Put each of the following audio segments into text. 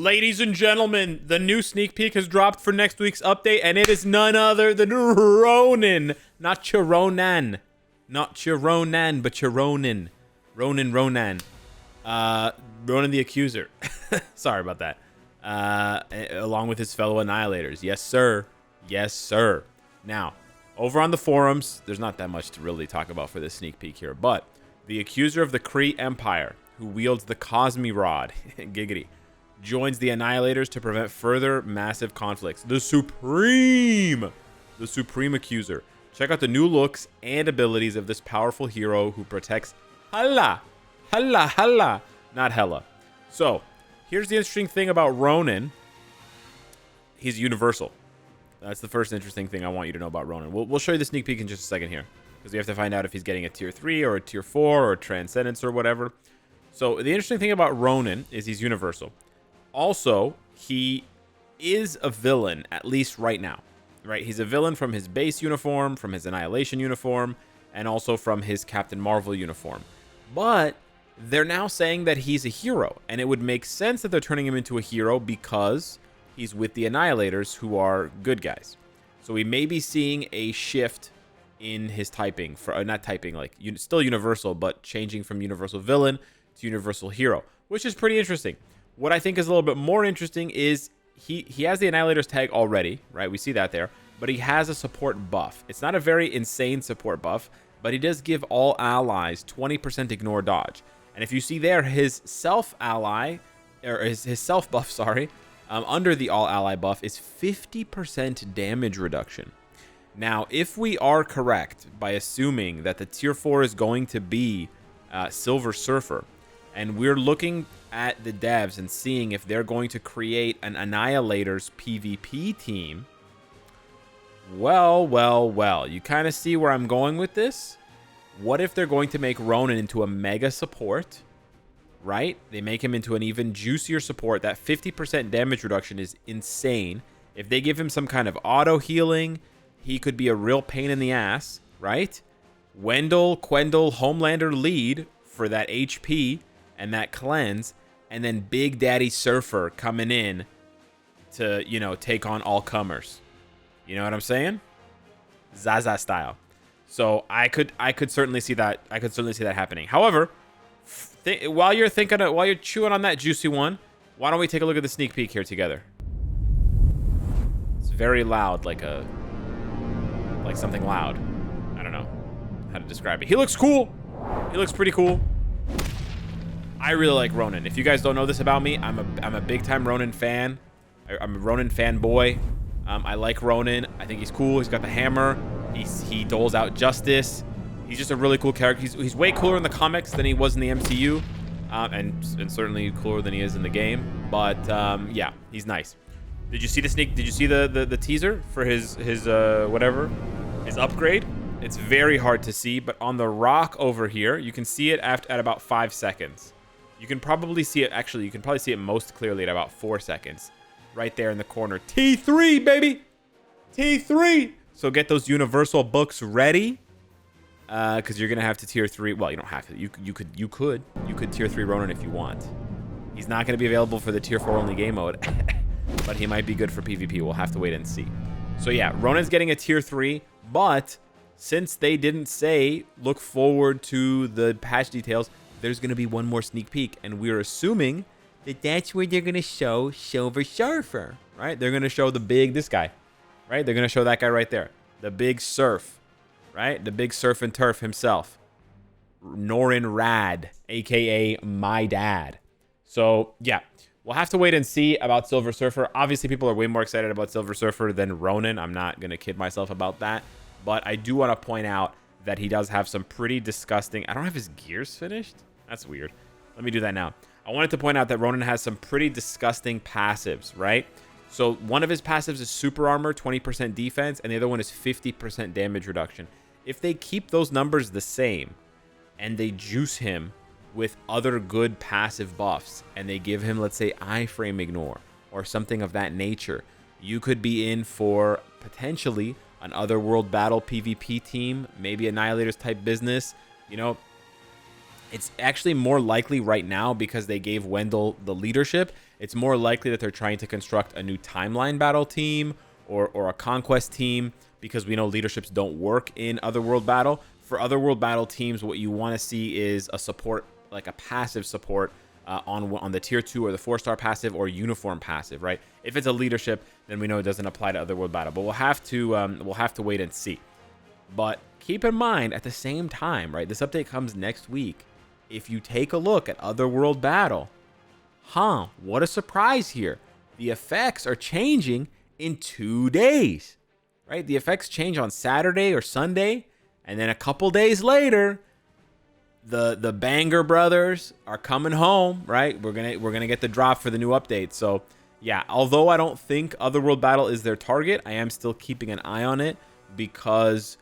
Ladies and gentlemen, the new sneak peek has dropped for next week's update, and it is none other than Ronan. Not Chironan. Not Chironan, but Chironin. Ronan. Ronan the Accuser. Sorry about that. Along with his fellow Annihilators. Yes, sir. Yes, sir. Now, over on the forums, there's not that much to really talk about for this sneak peek here, but the Accuser of the Kree Empire, who wields the Cosmi Rod, giggity, joins the Annihilators to prevent further massive conflicts. The Supreme Accuser. Check out the new looks and abilities of this powerful hero who protects Hela. Not Hela. So, here's the interesting thing about Ronan. He's universal. That's the first interesting thing I want you to know about Ronan. We'll show you the sneak peek in just a second here, because we have to find out if he's getting a tier 3 or a tier 4 or a Transcendence or whatever. So, the interesting thing about Ronan is he's universal. Also, he is a villain, at least right now, right? He's a villain from his base uniform, from his Annihilation uniform, and also from his Captain Marvel uniform. But they're now saying that he's a hero, and it would make sense that they're turning him into a hero because he's with the Annihilators, who are good guys. So we may be seeing a shift in his typing, not typing, like still universal, but changing from universal villain to universal hero, which is pretty interesting. What I think is a little bit more interesting is he has the Annihilators tag already, right? We see that there, but he has a support buff. It's not a very insane support buff, but he does give all allies 20% ignore dodge. And if you see there, his self ally, or his self buff, sorry, under the all ally buff is 50% damage reduction. Now, if we are correct by assuming that the tier 4 is going to be Silver Surfer, and we're looking at the devs and seeing if they're going to create an Annihilators PvP team, well, you kind of see where I'm going with this. What if they're going to make Ronan into a mega support, right? They make him into an even juicier support. That 50% damage reduction is insane. If they give him some kind of auto healing, he could be a real pain in the ass, right? Quendel, Homelander lead for that HP and that cleanse, and then Big Daddy Surfer coming in to, take on all comers. You know what I'm saying? Zaza style. So I could certainly see that. I could certainly see that happening. However, while you're chewing on that juicy one, why don't we take a look at the sneak peek here together? It's very loud, like something loud. I don't know how to describe it. He looks cool. He looks pretty cool. I really like Ronan. If you guys don't know this about me, I'm a big time Ronan fan. I'm a Ronan fanboy. I like Ronan. I think he's cool. He's got the hammer. He doles out justice. He's just a really cool character. He's way cooler in the comics than he was in the MCU, and certainly cooler than he is in the game. But yeah, he's nice. Did you see the sneak? Did you see the teaser for his upgrade? It's very hard to see, but on the rock over here, you can see it at about 5 seconds. You can probably see it. Actually, you can probably see it most clearly at about 4 seconds. Right there in the corner. T3, baby! T3! So get those universal books ready. Because you're going to have to tier 3. Well, you don't have to. You could tier 3 Ronan if you want. He's not going to be available for the tier 4 only game mode. But he might be good for PvP. We'll have to wait and see. So yeah, Ronan's getting a tier 3. But since they didn't say look forward to the patch details, there's going to be one more sneak peek. And we're assuming that that's where they're going to show Silver Surfer, right? They're going to show this guy, right? They're going to show that guy right there. The big surf, right? The big surf and turf himself. Norin Rad, a.k.a. my dad. So, yeah, we'll have to wait and see about Silver Surfer. Obviously, people are way more excited about Silver Surfer than Ronan. I'm not going to kid myself about that. But I do want to point out that he does have some pretty disgusting... I don't have his gears finished? That's weird. Let me do that now. I wanted to point out that Ronan has some pretty disgusting passives, right? So one of his passives is super armor, 20% defense, and the other one is 50% damage reduction. If they keep those numbers the same, and they juice him with other good passive buffs, and they give him, let's say, iframe ignore, or something of that nature, you could be in for potentially an Otherworld Battle PvP team, maybe Annihilators type business. It's actually more likely right now, because they gave Wendell the leadership, it's more likely that they're trying to construct a new timeline battle team or a conquest team, because we know leaderships don't work in Otherworld battle. For Otherworld battle teams, what you want to see is a support, like a passive support on the tier 2 or the 4-star passive or uniform passive, right? If it's a leadership, then we know it doesn't apply to Otherworld battle, but we'll have to wait and see. But keep in mind, at the same time, right, this update comes next week. If you take a look at Otherworld battle, what a surprise here. The effects are changing in 2 days, right? The effects change on Saturday or Sunday, and then a couple days later, the Banger brothers are coming home, right? We're gonna get the drop for the new update. So yeah, although I don't think Otherworld battle is their target, I am still keeping an eye on it because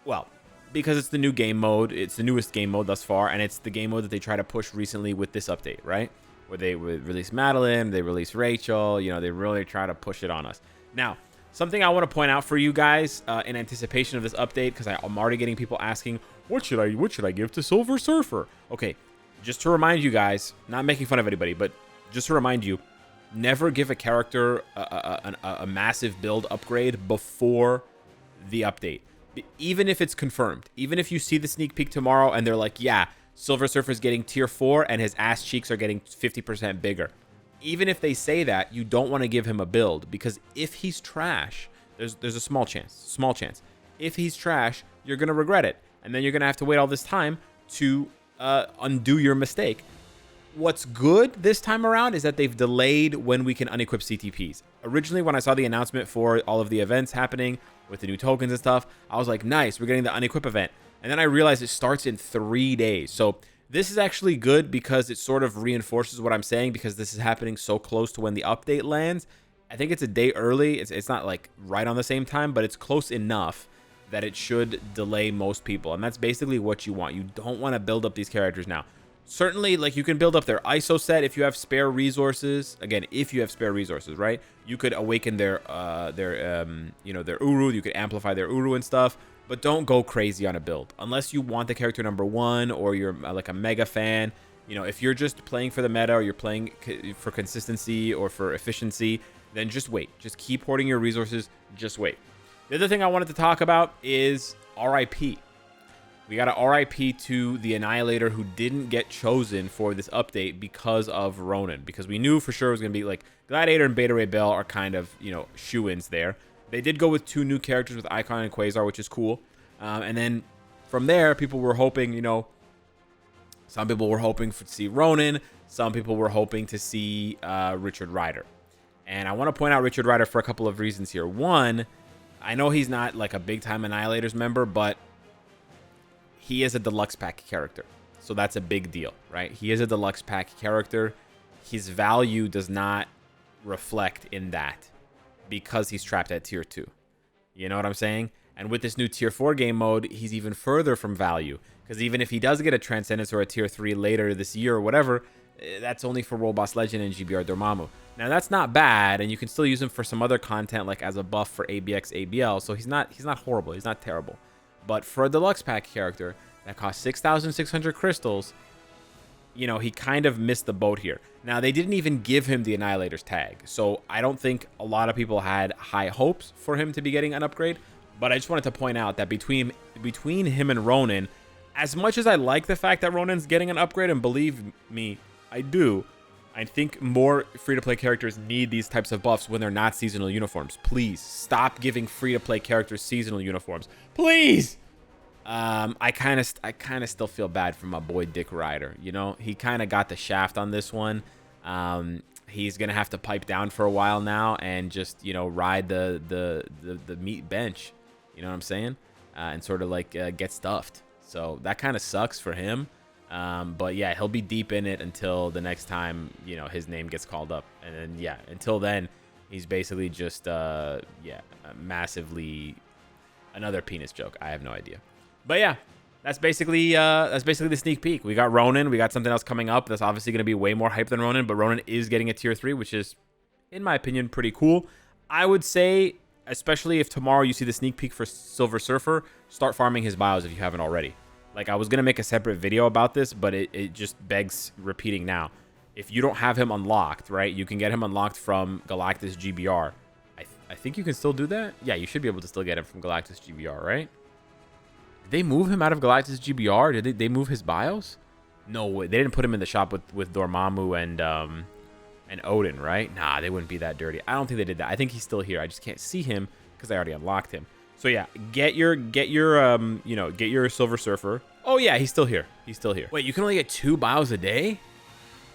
it's the new game mode. It's the newest game mode thus far, and it's the game mode that they try to push recently with this update, right? Where they release Madeline, they release Rachel, you know, they really try to push it on us. Now, something I want to point out for you guys in anticipation of this update, because I'm already getting people asking, what should I give to Silver Surfer? Okay, just to remind you guys, not making fun of anybody, but just to remind you, never give a character a massive build upgrade before the update. Even if it's confirmed, even if you see the sneak peek tomorrow and they're like, yeah, Silver Surfer's getting tier 4 and his ass cheeks are getting 50% bigger. Even if they say that, you don't want to give him a build, because if he's trash, there's a small chance. If he's trash, you're going to regret it. And then you're going to have to wait all this time to undo your mistake. What's good this time around is that they've delayed when we can unequip CTPs. Originally, when I saw the announcement for all of the events happening with the new tokens and stuff, I was like, nice, we're getting the unequip event. And then I realized it starts in 3 days. So this is actually good, because it sort of reinforces what I'm saying, because this is happening so close to when the update lands. I think it's a day early. It's not like right on the same time, but it's close enough that it should delay most people. And that's basically what you want. You don't want to build up these characters now. Certainly, like, you can build up their ISO set if you have spare resources. Again, if you have spare resources, right? You could awaken their Uru. You could amplify their Uru and stuff. But don't go crazy on a build unless you want the character number 1 or you're like a mega fan. You know, if you're just playing for the meta or you're playing for consistency or for efficiency, then just wait. Just keep hoarding your resources. Just wait. The other thing I wanted to talk about is RIP. We got an RIP to the Annihilator, who didn't get chosen for this update because of Ronan. Because we knew for sure it was going to be like Gladiator and Beta Ray Bell are kind of, you know, shoo-ins there. They did go with 2 new characters with Icon and Quasar, which is cool. And then from there, people were hoping, you know, some people were hoping to see Ronan. Some people were hoping to see Richard Rider. And I want to point out Richard Rider for a couple of reasons here. One, I know he's not like a big-time Annihilators member, but he is a deluxe pack character. So that's a big deal, right? He is a deluxe pack character. His value does not reflect in that, because he's trapped at tier 2. You know what I'm saying? And with this new tier 4 game mode, he's even further from value, because even if he does get a Transcendence or a tier 3 later this year or whatever, that's only for World Boss Legend and GBR Dormammu. Now that's not bad, and you can still use him for some other content, like as a buff for ABX ABL. So he's not horrible, he's not terrible. But for a deluxe pack character that costs 6,600 crystals, you know, he kind of missed the boat here. Now, they didn't even give him the Annihilator's tag, so I don't think a lot of people had high hopes for him to be getting an upgrade. But I just wanted to point out that between him and Ronan, as much as I like the fact that Ronan's getting an upgrade, and believe me, I do, I think more free-to-play characters need these types of buffs when they're not seasonal uniforms. Please, stop giving free-to-play characters seasonal uniforms. Please! I kind of still feel bad for my boy Dick Ryder. You know, he kind of got the shaft on this one. He's gonna have to pipe down for a while now and just, you know, ride the meat bench. You know what I'm saying? And sort of like get stuffed. So that kind of sucks for him. But yeah, he'll be deep in it until the next time, you know, his name gets called up. And then, yeah, until then, he's basically just, massively another penis joke. I have no idea. But yeah, that's basically the sneak peek. We got Ronan. We got something else coming up that's obviously going to be way more hype than Ronan, but Ronan is getting a tier 3, which is, in my opinion, pretty cool. I would say, especially if tomorrow you see the sneak peek for Silver Surfer, start farming his bios if you haven't already. Like, I was going to make a separate video about this, but it just begs repeating now. If you don't have him unlocked, right, you can get him unlocked from Galactus GBR. I think you can still do that. Yeah, you should be able to still get him from Galactus GBR, right? Did they move him out of Galactus GBR? Did they move his BIOS? No way. They didn't put him in the shop with Dormammu and Odin, right? Nah, they wouldn't be that dirty. I don't think they did that. I think he's still here. I just can't see him because I already unlocked him. So yeah, get your Silver Surfer. Oh yeah, he's still here. He's still here. Wait, you can only get 2 BIOS a day?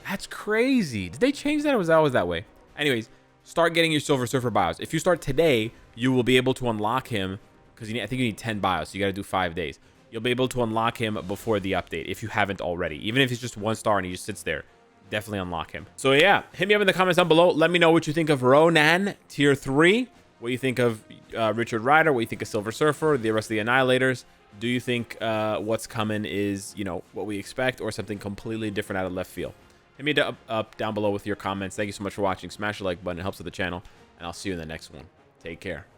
That's crazy. Did they change that, or was that always that way? Anyways, start getting your Silver Surfer BIOS. If you start today, you will be able to unlock him because I think you need 10 BIOS. So you got to do 5 days. You'll be able to unlock him before the update if you haven't already. Even if he's just 1 star and he just sits there, definitely unlock him. So yeah, hit me up in the comments down below. Let me know what you think of Ronan Tier 3. What you think of Richard Rider? What you think of Silver Surfer? The rest of the Annihilators? Do you think what's coming is, you know, what we expect, or something completely different out of left field? Hit me up down below with your comments. Thank you so much for watching. Smash the like button. It helps with the channel. And I'll see you in the next one. Take care.